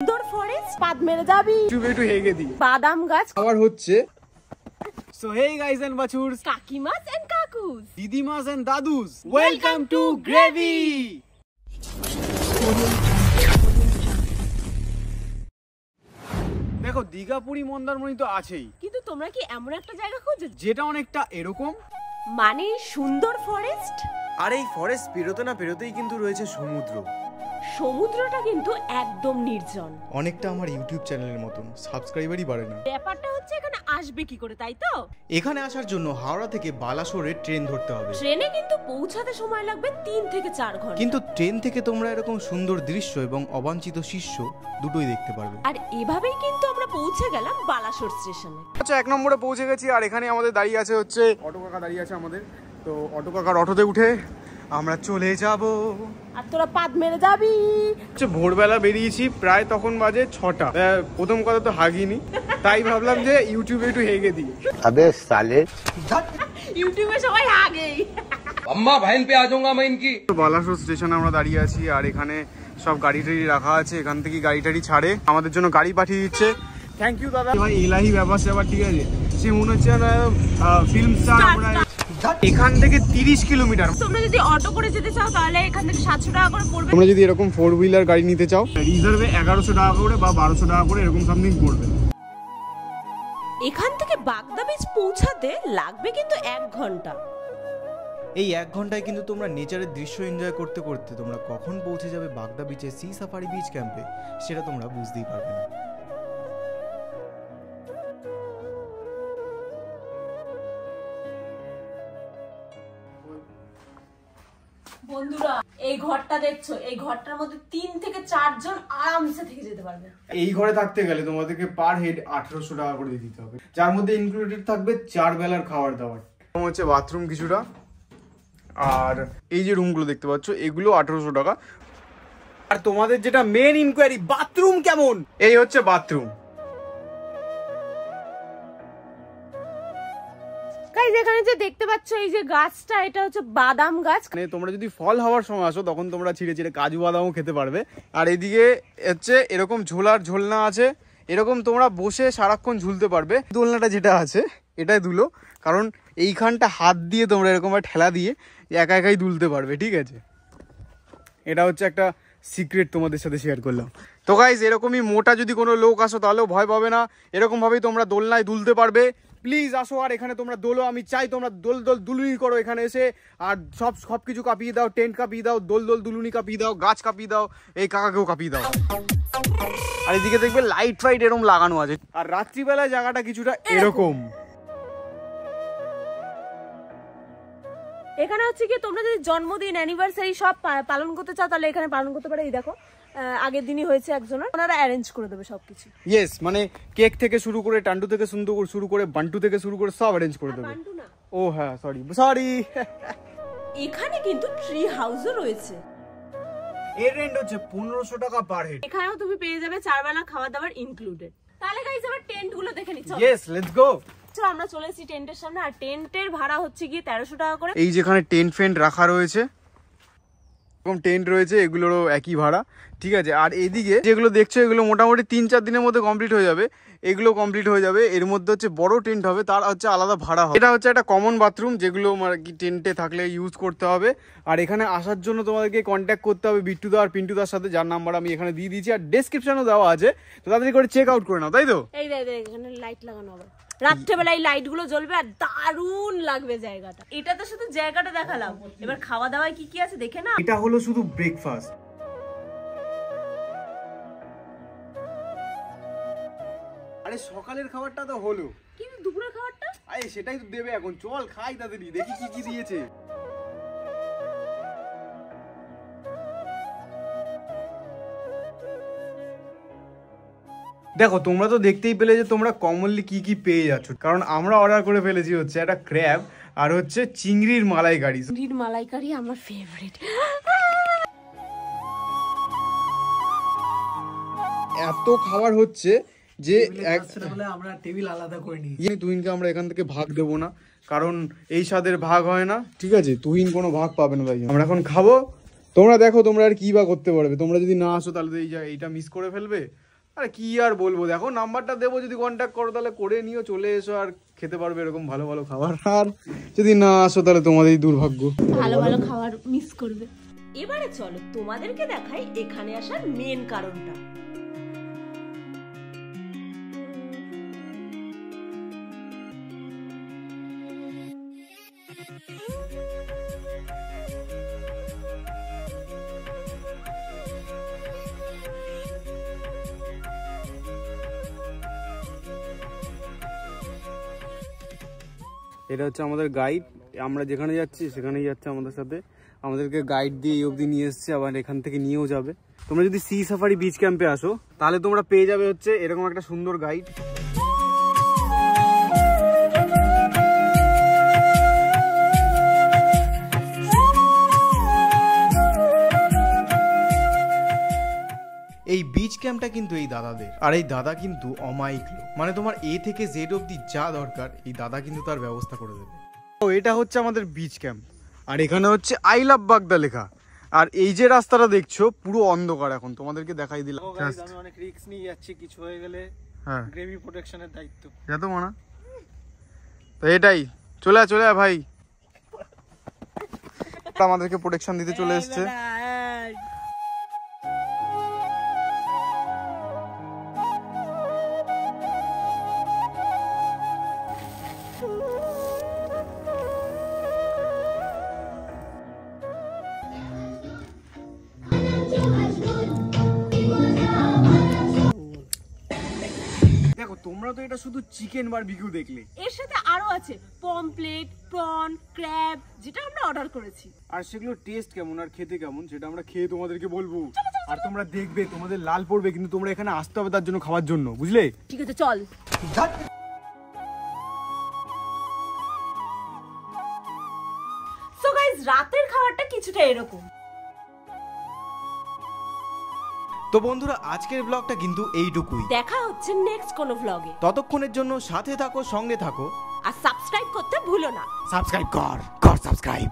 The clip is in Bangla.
সুন্দর ফরেস্ট, পাদ মেরে যাবি, একটু হেগে দি, বাদাম গাছ আবার হচ্ছে। So hey guys and bachurs, কাকিমাস এন্ড কাকুস, didimas and dadus, welcome to Gravy. দেখো দীঘা পুরী মন্দারমণি তো আছেই, কিন্তু তোমরা কি এমন একটা জায়গা খোঁজো যেটা অনেকটা এরকম, মানে সুন্দর ফরেস্ট? আর এই ফরেস্ট পেরোতে না পেরোতেই কিন্তু রয়েছে সমুদ্র। সমুদ্রটা কিন্তু একদম নির্জন, অনেকটা আমার ইউটিউব চ্যানেলের মতন, সাবস্ক্রাইবারই বাড়ে না। ব্যাপারটা হচ্ছে এখানে আসবে কি করে, তাই তো? এখানে আসার জন্য হাওড়া থেকে বালাসোরে ট্রেন ধরতে হবে। ট্রেনে কিন্তু পৌঁছাতে সময় লাগবে 3 থেকে 4 ঘন্টা। কিন্তু ট্রেন থেকে তোমরা এরকম সুন্দর দৃশ্য এবং অবাঞ্ছিত শীর্ষ দুটোই দেখতে পারবে। আর এভাবেই কিন্তু আমরা পৌঁছে গেলাম বালাসোর স্টেশনে। আচ্ছা 1 নম্বরে পৌঁছে গেছি, আর এখানে আমাদের দাঁড়িয়ে আছে হচ্ছে অটো কাকা দাঁড়িয়ে আছে আমাদের। তো অটো কাকার অটোতে উঠে আমরা চলে যাব। আর তোরা পাদ মেরে যাবি। ভোরবেলা বেরিয়েছি, প্রায় তখন বাজে 6টা। প্রথম কথা তো হাগিনি, তাই ভাবলাম যে ইউটিউবে একটু হেগে দিই। अबे साले ইউটিউবে সবাই হাগেই। अम्मा बहन पे आ जाऊंगा मैं इनकी। বালাসোর স্টেশনে আমরা দাঁড়িয়ে আছি, আর এখানে সব গাড়ি টাড়ি রাখা আছে, এখান থেকে গাড়ি টাড়ি ছাড়ে, আমাদের জন্য গাড়ি পাঠিয়ে দিচ্ছে। থ্যাংক ইউ দাদা ভাই, এলাহি ব্যাপার স্যাপার, ঠিক আছে। সে মনে হচ্ছে ফিল্ম স্টার। আমরা এখান থেকে 30 কিলোমিটার। তোমরা যদি অটো করে যেতে চাও তাহলে এখান থেকে 700 টাকা করে পড়বে। তোমরা যদি এরকম 4 হুইলার গাড়ি নিতে চাও রিজার্ভে 1100 টাকা করে বা 1200 টাকা করে এরকম সামথিং পড়বে। এখান থেকে বাগদা বিচ পৌঁছাতে লাগবে কিন্তু 1 ঘন্টা। এই 1 ঘন্টায় কিন্তু তোমরা নেচারের দৃশ্য এনজয় করতে করতে তোমরা কখন পৌঁছে যাবে বাগদা বিচে সি সাফারি বিচ ক্যাম্পে সেটা তোমরা বুঝতেই পারবে না। বন্ধুরা এই ঘরটা দেখছো, এই ঘরটার মধ্যে 3 থেকে 4 জন আরামসে থেকে যেতে পারবে। এই ঘরে থাকতে গেলে তোমাদেরকে পার হেড 1800 টাকা করে দিতে হবে, যার মধ্যে ইনক্লুডেড থাকবে 4 বেলার খাবার দাবার। হচ্ছে বাথরুম কিছুটা, আর এই যে রুমগুলো দেখতে পাচ্ছ এগুলো 1800 টাকা। আর তোমাদের যেটা মেন ইনকোয়ারি, বাথরুম কেমন, এই হচ্ছে বাথরুম। গাইস এখানে যে দেখতে পাচ্ছ এই যে গাছটা, এটা হচ্ছে বাদাম গাছ। মানে তোমরা যদি ফল হওয়ার সময় আসো তখন তোমরা ছিঁড়ে ছিঁড়ে কাজু বাদামও খেতে পারবে। আর এদিকে হচ্ছে এরকম ঝোলার ঝোলনা আছে, এরকম তোমরা বসে সারাক্ষণ ঝুলতে পারবে। দোলনাটা যেটা আছে এটাই দুলো, কারণ এইখানটা হাত দিয়ে তোমরা এরকম ঠেলা দিয়ে একা একাই দুলতে পারবে, ঠিক আছে। এটা হচ্ছে একটা সিক্রেট তোমাদের সাথে শেয়ার করলাম। তো গাইজ এরকমই মোটা যদি কোনো লোক আসো তাহলেও ভয় পাবে না, এরকমভাবেই তোমরা দোলনায় দুলতে পারবে। প্লিজ আসো, আর এখানে তোমরা দোলো, আমি চাই তোমরা দুলুনি করো এখানে এসে, আর সব কিছু কাঁপিয়ে দাও, টেন্ট কাঁপিয়ে দাও, দুলুনি কাঁপিয়ে দাও, গাছ কাঁপিয়ে দাও, এই কাকাকেও কাঁপিয়ে দাও। আর এদিকে দেখবে লাইট ফাইট এরকম লাগানো আছে, আর রাত্রিবেলায় জায়গাটা কিছুটা এরকম। এখানে হচ্ছে কি তোমরা যদি জন্মদিন অ্যানিভার্সারি সব পালন করতে চাও তাহলে এখানে পালন করতে পারো। এই দেখো আগের দিনই হয়েছে একজনের, ওনারা অ্যারেঞ্জ করে দেবে সবকিছু। ইয়েস, মানে কেক থেকে শুরু করে টান্টু থেকে শুরু করে বান্টু থেকে শুরু করে সব অ্যারেঞ্জ করে দেবে। বান্টু না, ও হ্যাঁ সরি। এখানে কিন্তু ট্রি হাউসও রয়েছে। এর রেন্ট হচ্ছে 1500 টাকা পার হেড। এখানেও তুমি পেয়ে যাবে 4 বেলা খাওয়া দাওয়ার ইনক্লুডেড। তাহলে গাইস এবার টেন্ট গুলো দেখে নিচ্ছি। Yes, let's go. আমরা চলে এসেছি টেন্টের সামনে, আর টেন্টের ভাড়া হচ্ছে কি 1300 টাকা করে। এই যেখানে টেন্ট ফেন্ট রাখা রয়েছে, এরকম টেন্ট রয়েছে, এগুলোরও একই ভাড়া, ঠিক আছে। আর এদিকে যেগুলো দেখছো এগুলো মোটামুটি 3-4 দিনের মধ্যে কমপ্লিট হয়ে যাবে, এগুলো কমপ্লিট হয়ে যাবে। এর মধ্যে হচ্ছে বড় টেন্ট হবে, তার হচ্ছে আলাদা ভাড়া হবে। এটা হচ্ছে একটা কমন বাথরুম, যেগুলো কি টেন্টে থাকলে ইউজ করতে হবে। আর এখানে আসার জন্য তোমাদেরকে কন্ট্যাক্ট করতে হবে বিট্টুদা আর পিন্টুদার সাথে, যার নাম্বার আমি এখানে দিয়ে দিয়েছি, আর ডেসক্রিপশনও দেওয়া আছে, তো তাড়াতাড়ি করে চেক আউট করে নাও, তাই তো। এই এখানে লাইট লাগানো হবে, রাত্রেবেলা এই লাইট গুলো জ্বলবে, আর দারুণ লাগবে জায়গাটা। এটা তো শুধু জায়গাটা দেখালাম, এবার খাওয়া দাওয়ায় কি কি আছে দেখে না। এটা হলো শুধু ব্রেকফাস্ট। আরে সকালের খাবারটা তো হলো, কিন্তু দুপুরের খাবারটা? আরে সেটাই তো দেবে এখন, চল খাই তাড়াতাড়ি, দেখি কি কি দিয়েছে। দেখো তোমরা তো দেখতেই পেলে যে তোমরা কমনলি কি কি পেয়ে যাচ্ছ, কারণ আমরা অর্ডার করে ফেলেছি হচ্ছে একটা ক্র্যাব আর হচ্ছে চিংড়ির মালাইকারি। চিংড়ির মালাইকারি আমার ফেভারিট। এত খাবার হচ্ছে যে আমরা টেবিল আলাদা করে নিই। তুহিনকে আমরা এখান থেকে ভাগ দেবো না, কারণ এই স্বাদের ভাগ হয় না, ঠিক আছে। তুহিন কোনো ভাগ পাবে না, তাই আমরা এখন খাবো। তোমরা দেখো তোমরা আর কি বা করতে পারবে, তোমরা যদি না আসো তাহলে তো এইটা মিস করে ফেলবে। আরে কি আর বলবো, দেখো নাম্বারটা দেবো, যদি কন্ট্যাক্ট করো তাহলে করে নিও, চলে এসো আর খেতে পারবে এরকম ভালো ভালো খাবার। আর যদি না আসো তাহলে তোমাদেরই দুর্ভাগ্য, ভালো ভালো খাবার মিস করবে। এবারে চলো তোমাদেরকে দেখাই এখানে আসার মেন কারণটা। এটা হচ্ছে আমাদের গাইড, আমরা যেখানে যাচ্ছি সেখানেই যাচ্ছে আমাদের সাথে, আমাদেরকে গাইড দিয়ে এই অবধি নিয়ে এসছে, আবার এখান থেকে নিয়েও যাবে। তোমরা যদি সি সাফারি বিচ ক্যাম্পে আসো তাহলে তোমরা পেয়ে যাবে হচ্ছে এরকম একটা সুন্দর গাইড। এই বিচ ক্যাম্পটা কিন্তু এই দাদাদের, আর এই দাদা কিন্তু অমায়িক লোক, মানে তোমার এ থেকে জেড অবধি যা দরকার এই দাদা কিন্তু তার ব্যবস্থা করে দেবে। তো এটা হচ্ছে আমাদের বিচ ক্যাম্প, আর এখানে হচ্ছে আই লাভ বাগদা লেখা। আর এই যে রাস্তাটা দেখছো পুরো অন্ধকার, এখন তোমাদেরকে দেখাই দিলাম। আমি অনেক রিস্ক নিয়ে যাচ্ছি, কিছু হয়ে গেলে হ্যাঁ গ্রেভি প্রোটেকশনের দায়িত্ব। যা তো মানা, তো এটাই চলে আয় ভাই, আমাদেরকে প্রোটেকশন দিতে চলে এসছে। দেখো তোমরা তো এটা শুধু চিকেন বারবিকিউ দেখলে, এর সাথে আরো আছে পমপ্লেট, প্রন, ক্র্যাব, যেটা আমরা অর্ডার করেছি। আর সেগুলো টেস্ট কেমন আর খেতে কেমন সেটা আমরা খেয়ে তোমাদেরকে বলবো। আর তোমরা দেখবে তোমাদের লাল পড়বে, কিন্তু তোমরা এখানে আসতে হবে তার জন্য, খাওয়ার জন্য, বুঝলে? ঠিক আছে চল। সো গাইস, রাতের খাবারটা কিছুটা এরকম। তো বন্ধুরা আজকের ব্লগটা কিন্তু এইটুকুই, দেখা হচ্ছে নেক্সট কোনো ভ্লগে। ততক্ষণের জন্য সাথে থাকো, সঙ্গে থাকো, আর সাবস্ক্রাইব করতে ভুলো না। সাবস্ক্রাইব কর সাবস্ক্রাইব।